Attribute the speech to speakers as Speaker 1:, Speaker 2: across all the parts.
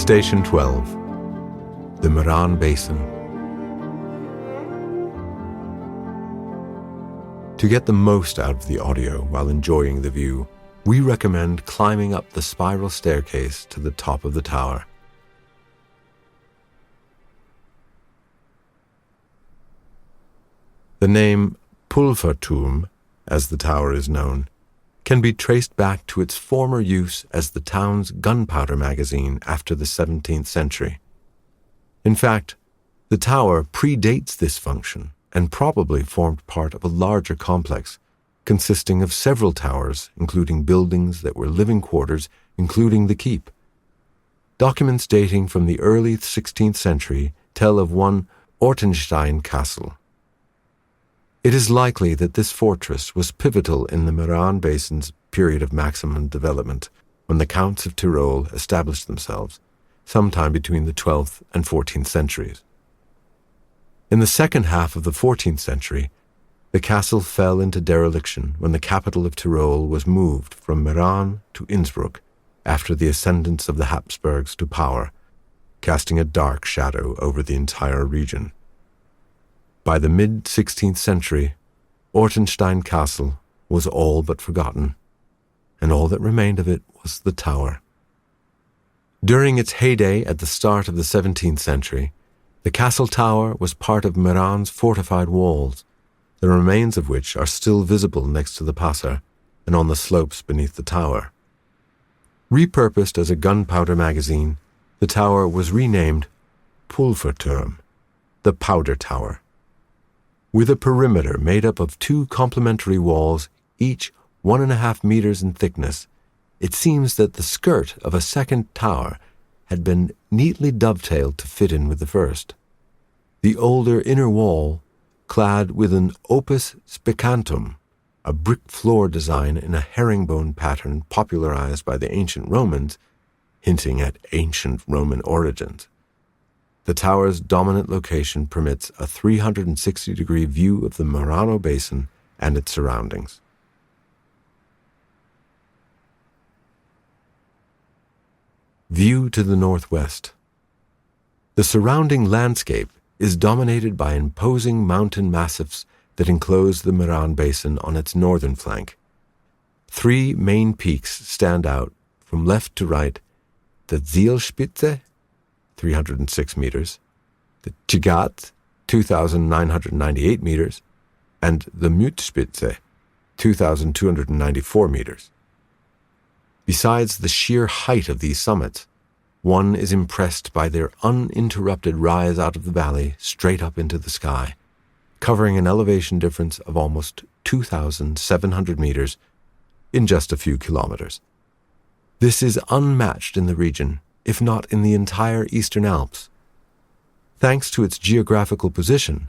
Speaker 1: Station 12, the MERAN Basin. To get the most out of the audio while enjoying the view, we recommend climbing up the spiral staircase to the top of the tower. The name Pulverturm, as the tower is known, can be traced back to its former use as the town's gunpowder magazine after the 17th century. In fact, the tower predates this function and probably formed part of a larger complex consisting of several towers, including buildings that were living quarters, including the keep. Documents dating from the early 16th century tell of one Ortenstein Castle. It is likely that this fortress was pivotal in the MERAN Basin's period of maximum development, when the Counts of Tyrol established themselves, sometime between the 12th and 14th centuries. In the second half of the 14th century, the castle fell into dereliction when the capital of Tyrol was moved from Meran to Innsbruck after the ascendance of the Habsburgs to power, casting a dark shadow over the entire region. By the mid-16th century, Ortenstein Castle was all but forgotten, and all that remained of it was the tower. During its heyday at the start of the 17th century, the castle tower was part of Meran's fortified walls, the remains of which are still visible next to the passer and on the slopes beneath the tower. Repurposed as a gunpowder magazine, the tower was renamed Pulverturm, the Powder Tower. With a perimeter made up of two complementary walls, each 1.5 meters in thickness, it seems that the skirt of a second tower had been neatly dovetailed to fit in with the first. The older inner wall, clad with an opus spicantum, a brick floor design in a herringbone pattern popularized by the ancient Romans, hinting at ancient Roman origins. The tower's dominant location permits a 360-degree view of the Merano Basin and its surroundings. View to the northwest. The surrounding landscape is dominated by imposing mountain massifs that enclose the Meran Basin on its northern flank. Three main peaks stand out from left to right: the Zielspitze, 306 meters, the Chigat, 2,998 meters, and the Mütspitze, 2,294 meters. Besides the sheer height of these summits, one is impressed by their uninterrupted rise out of the valley straight up into the sky, covering an elevation difference of almost 2,700 meters in just a few kilometers. This is unmatched in the region, if not in the entire Eastern Alps. Thanks to its geographical position,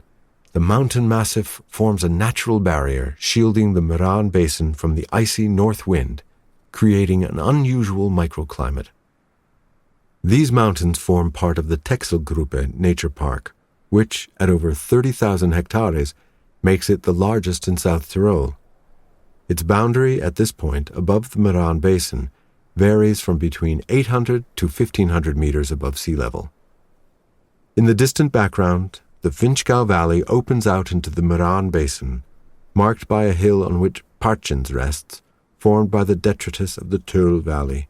Speaker 1: the mountain massif forms a natural barrier shielding the Meran Basin from the icy north wind, creating an unusual microclimate. These mountains form part of the Texelgruppe Nature Park, which, at over 30,000 hectares, makes it the largest in South Tyrol. Its boundary at this point above the Meran Basin varies from between 800 to 1,500 meters above sea level. In the distant background, the Vinschgau Valley opens out into the Meran Basin, marked by a hill on which Parchens rests, formed by the detritus of the Töl Valley.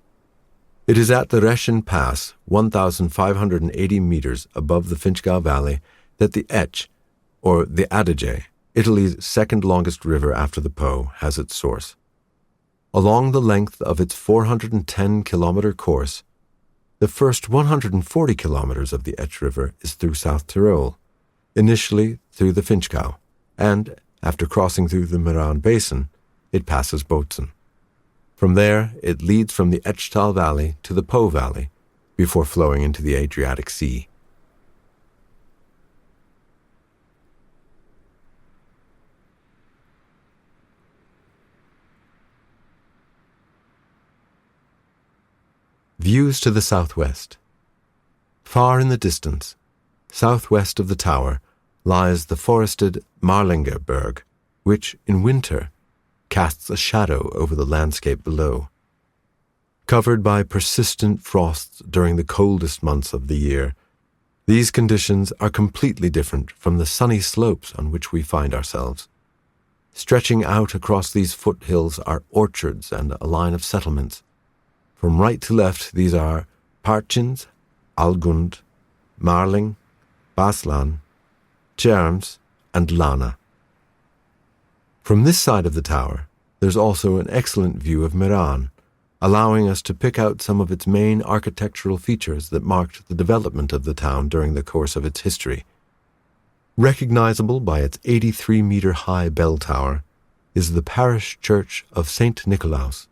Speaker 1: It is at the Reschen Pass, 1,580 meters above the Vinschgau Valley, that the Etsch, or the Adige, Italy's second longest river after the Po, has its source. Along the length of its 410-kilometer course, the first 140 kilometers of the Etsch River is through South Tyrol, initially through the Vinschgau, and, after crossing through the Meran Basin, it passes Bozen. From there, it leads from the Etschtal Valley to the Po Valley, before flowing into the Adriatic Sea. Views to the southwest. Far in the distance, southwest of the tower, lies the forested Marlinger Berg, which, in winter, casts a shadow over the landscape below. Covered by persistent frosts during the coldest months of the year, these conditions are completely different from the sunny slopes on which we find ourselves. Stretching out across these foothills are orchards and a line of settlements. From right to left, these are Parchins, Algund, Marling, Baslan, Cherms, and Lana. From this side of the tower, there's also an excellent view of Meran, allowing us to pick out some of its main architectural features that marked the development of the town during the course of its history. Recognizable by its 83-meter-high bell tower is the parish church of St. Nicolaus,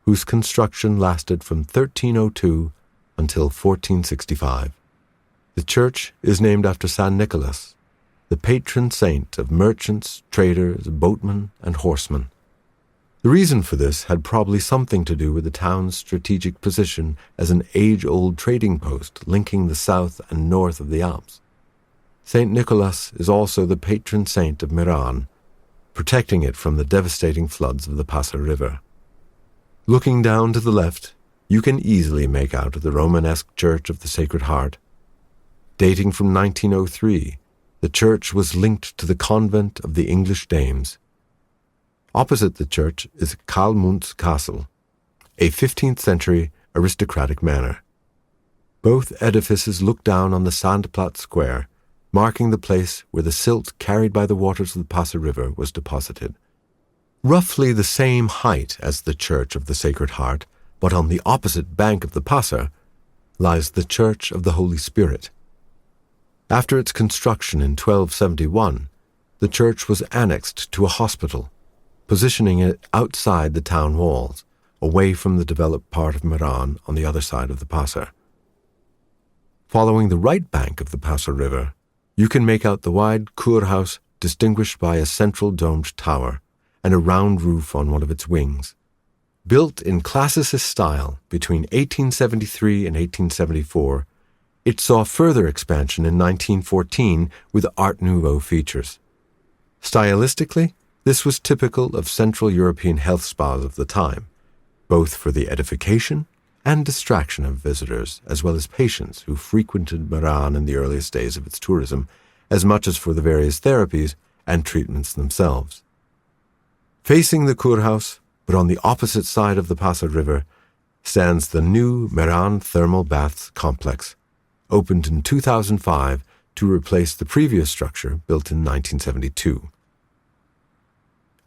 Speaker 1: whose construction lasted from 1302 until 1465. The church is named after San Nicholas, the patron saint of merchants, traders, boatmen, and horsemen. The reason for this had probably something to do with the town's strategic position as an age-old trading post linking the south and north of the Alps. St. Nicholas is also the patron saint of Meran, protecting it from the devastating floods of the Passer River. Looking down to the left, you can easily make out the Romanesque Church of the Sacred Heart. Dating from 1903, the church was linked to the convent of the English Dames. Opposite the church is Kalmunds Castle, a 15th-century aristocratic manor. Both edifices look down on the Sandplatz Square, marking the place where the silt carried by the waters of the Passer River was deposited. Roughly the same height as the Church of the Sacred Heart, but on the opposite bank of the Passer, lies the Church of the Holy Spirit. After its construction in 1271, the church was annexed to a hospital, positioning it outside the town walls, away from the developed part of Meran on the other side of the Passer. Following the right bank of the Passer River, you can make out the wide Kurhaus distinguished by a central domed tower and a round roof on one of its wings. Built in classicist style between 1873 and 1874, it saw further expansion in 1914 with Art Nouveau features. Stylistically, this was typical of Central European health spas of the time, both for the edification and distraction of visitors, as well as patients who frequented Meran in the earliest days of its tourism, as much as for the various therapies and treatments themselves. Facing the Kurhaus, but on the opposite side of the Passer River, stands the new Meran Thermal Baths Complex, opened in 2005 to replace the previous structure built in 1972.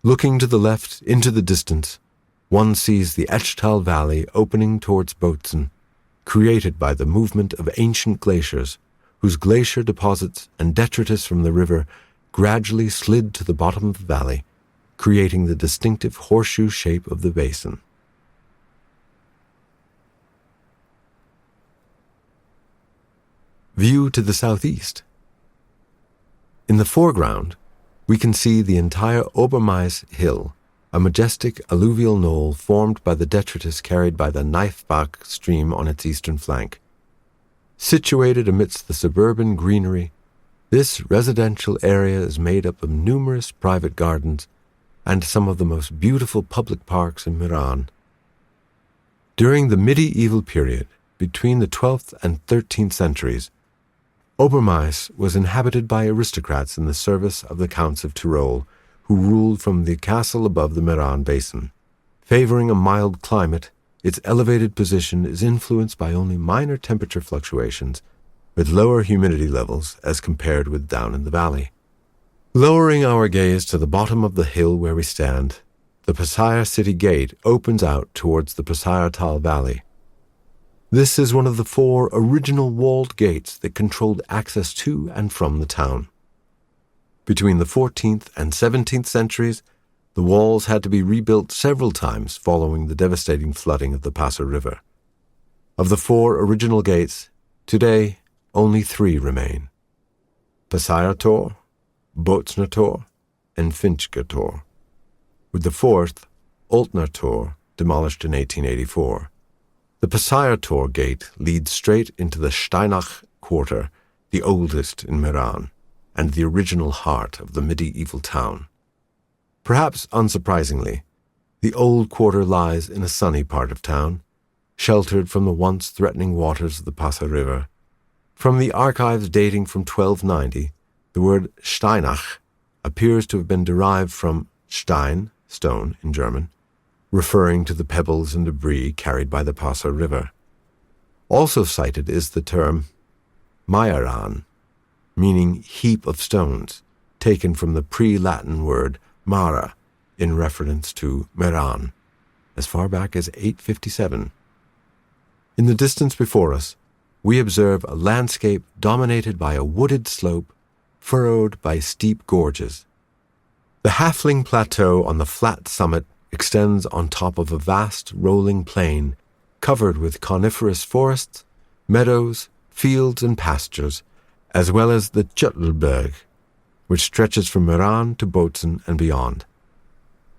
Speaker 1: Looking to the left into the distance, one sees the Echtal Valley opening towards Bozen, created by the movement of ancient glaciers, whose glacier deposits and detritus from the river gradually slid to the bottom of the valley, creating the distinctive horseshoe shape of the basin. View to the southeast. In the foreground, we can see the entire Obermais Hill, a majestic alluvial knoll formed by the detritus carried by the Kneifbach stream on its eastern flank. Situated amidst the suburban greenery, this residential area is made up of numerous private gardens and some of the most beautiful public parks in Meran. During the medieval period, between the 12th and 13th centuries, Obermais was inhabited by aristocrats in the service of the Counts of Tyrol, who ruled from the castle above the Meran basin. Favoring a mild climate, its elevated position is influenced by only minor temperature fluctuations, with lower humidity levels as compared with down in the valley. Lowering our gaze to the bottom of the hill where we stand, the Passaia city gate opens out towards the Passauertal Valley. This is one of the 4 original walled gates that controlled access to and from the town. Between the 14th and 17th centuries, the walls had to be rebuilt several times following the devastating flooding of the Passer River. Of the 4 original gates, today only 3 remain: Passauer Tor, Bozner Tor, and Finchker Tor, with the 4th, Oltner Tor, demolished in 1884. The Passauer Tor gate leads straight into the Steinach quarter, the oldest in Meran, and the original heart of the medieval town. Perhaps unsurprisingly, the old quarter lies in a sunny part of town, sheltered from the once threatening waters of the Passer River. From the archives dating from 1290, the word Steinach appears to have been derived from Stein, stone in German, referring to the pebbles and debris carried by the Passer River. Also cited is the term Meran, meaning heap of stones, taken from the pre-Latin word mara in reference to Meran, as far back as 857. In the distance before us, we observe a landscape dominated by a wooded slope furrowed by steep gorges. The Halfling Plateau on the flat summit extends on top of a vast rolling plain covered with coniferous forests, meadows, fields, and pastures, as well as the Juttelberg, which stretches from Meran to Bozen and beyond.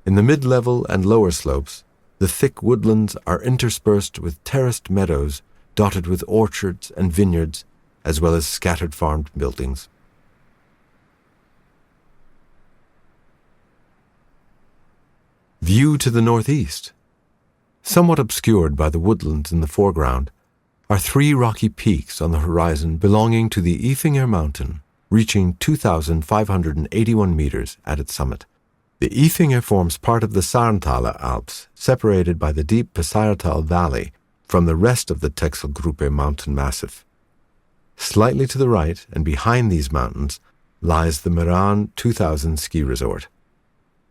Speaker 1: In the mid-level and lower slopes, the thick woodlands are interspersed with terraced meadows dotted with orchards and vineyards, as well as scattered farmed buildings. View to the northeast. Somewhat obscured by the woodlands in the foreground are three rocky peaks on the horizon belonging to the Efinger Mountain, reaching 2,581 meters at its summit. The Efinger forms part of the Sarntaler Alps, separated by the deep Passartal Valley from the rest of the Texelgruppe mountain massif. Slightly to the right and behind these mountains lies the Meran 2000 ski resort.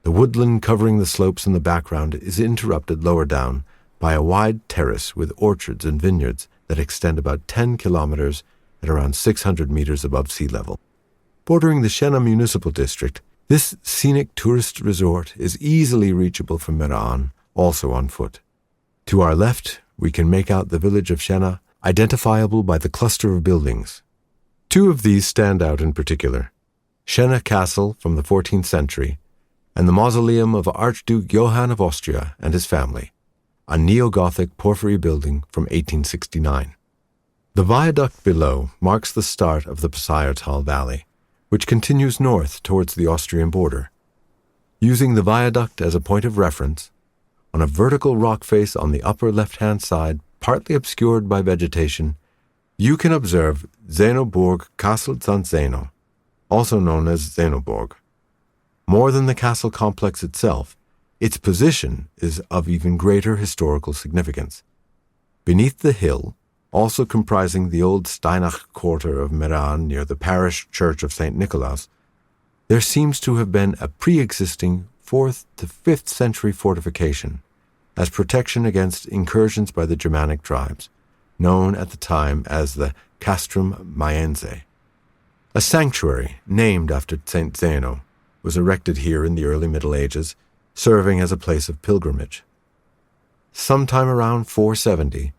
Speaker 1: The woodland covering the slopes in the background is interrupted lower down by a wide terrace with orchards and vineyards that extend about 10 kilometers at around 600 meters above sea level. Bordering the Siena Municipal District, this scenic tourist resort is easily reachable from Meran, also on foot. To our left, we can make out the village of Siena, identifiable by the cluster of buildings. Two of these stand out in particular: Siena Castle from the 14th century and the mausoleum of Archduke Johann of Austria and his family, a neo-Gothic porphyry building from 1869. The viaduct below marks the start of the Passartal Valley, which continues north towards the Austrian border. Using the viaduct as a point of reference, on a vertical rock face on the upper left-hand side, partly obscured by vegetation, you can observe Zenoburg Castle St. Zeno, also known as Zenoburg. More than the castle complex itself, its position is of even greater historical significance. Beneath the hill, also comprising the old Steinach quarter of Meran near the parish church of St. Nicholas, there seems to have been a pre-existing 4th to 5th century fortification as protection against incursions by the Germanic tribes, known at the time as the Castrum Maiense. A sanctuary named after St. Zeno was erected here in the early Middle Ages, serving as a place of pilgrimage. Sometime around 470,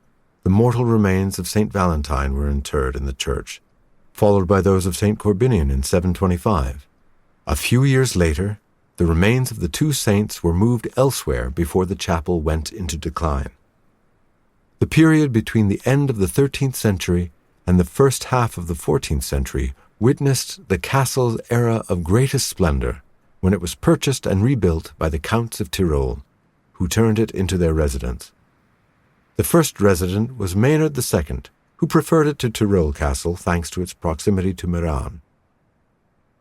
Speaker 1: the mortal remains of St. Valentine were interred in the church, followed by those of St. Corbinian in 725. A few years later, the remains of the two saints were moved elsewhere before the chapel went into decline. The period between the end of the 13th century and the first half of the 14th century witnessed the castle's era of greatest splendor when it was purchased and rebuilt by the Counts of Tyrol, who turned it into their residence. The first resident was Maynard II, who preferred it to Tyrol Castle thanks to its proximity to Meran.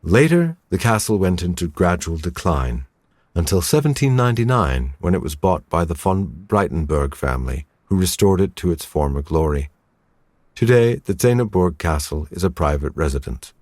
Speaker 1: Later, the castle went into gradual decline, until 1799, when it was bought by the von Breitenberg family, who restored it to its former glory. Today, the Zenoburg Castle is a private residence.